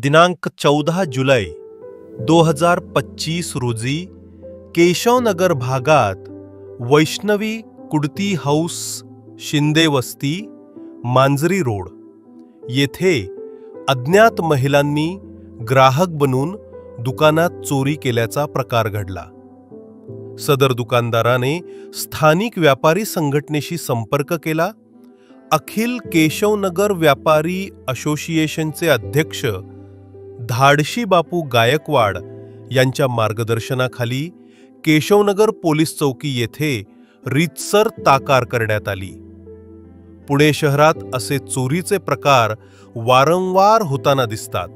दिनांक 14 जुलै 2025 रोजी केशवनगर भागात वैष्णवी कुडती हाऊस शिंदे वस्ती मांजरी रोड येथे अज्ञात महिलांनी ग्राहक बनून दुकानात चोरी केल्याचा प्रकार घडला। सदर दुकानदाराने स्थानिक व्यापारी संघटनेशी संपर्क केला। अखिल केशवनगर व्यापारी असोसिएशनचे अध्यक्ष धाडशी बापू गायकवाड यांच्या मार्गदर्शनाखाली केशवनगर पोलीस चौकी येथे रीतसर ताकार करण्यात आली। पुणे शहरात असे चोरीचे प्रकार वारंवार होताना दिसतात,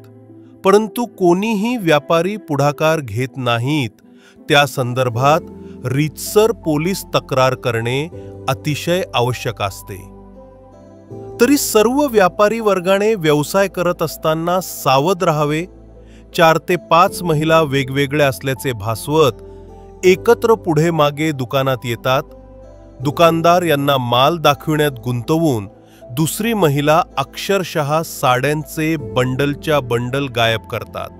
परंतु कोणीही व्यापारी पुढाकार घेत नाहीत। त्या संदर्भात रीतसर पोलीस तक्रार करणे अतिशय आवश्यक असते। तरी सर्व व्यापारी वर्गाने व्यवसाय करत असताना सावध राहावे। 4 ते 5 महिला वेगवेगळ्या असल्याचे भासवत एकत्र पुढे मागे दुकानात येतात। दुकानदार यांना माल दाखविण्यात गुंतवून दुसरी महिला अक्षरशः साड्यांचे बंडलच्या बंडल गायब करतात।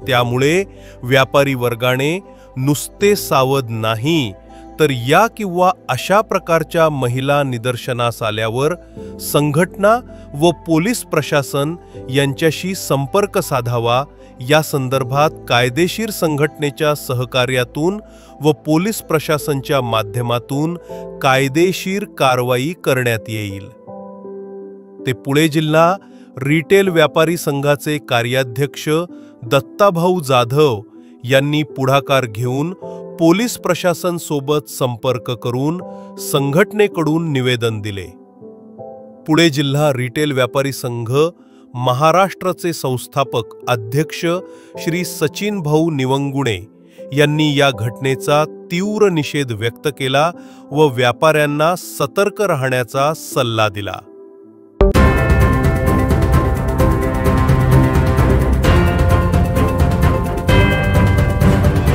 त्यामुळे व्यापारी वर्गाने नुसते सावध नाही, तर या किंवा अशा प्रकारच्या महिला निदर्शनास आल्यावर संघटना व पोलीस प्रशासन यांच्याशी संपर्क साधावा। या संदर्भात कायदेशीर संघटनेच्या सहकार्यातून व पोलीस प्रशासनाच्या माध्यमातून कायदेशीर कारवाई करण्यात येईल। ते पुणे जिल्हा रिटेल व्यापारी संघाचे कार्याध्यक्ष दत्ताभाऊ जाधव यांनी पुढाकार घेऊन पोलीस प्रशासन सोबत संपर्क करून संघटनेकडून निवेदन दिले। पुणे जिल्हा रिटेल व्यापारी संघ महाराष्ट्राचे संस्थापक अध्यक्ष श्री सचिन भाऊ निवंगुणे यांनी या घटनेचा तीव्र निषेध व्यक्त केला व व्यापाऱ्यांना सतर्क राहण्याचा सल्ला दिला।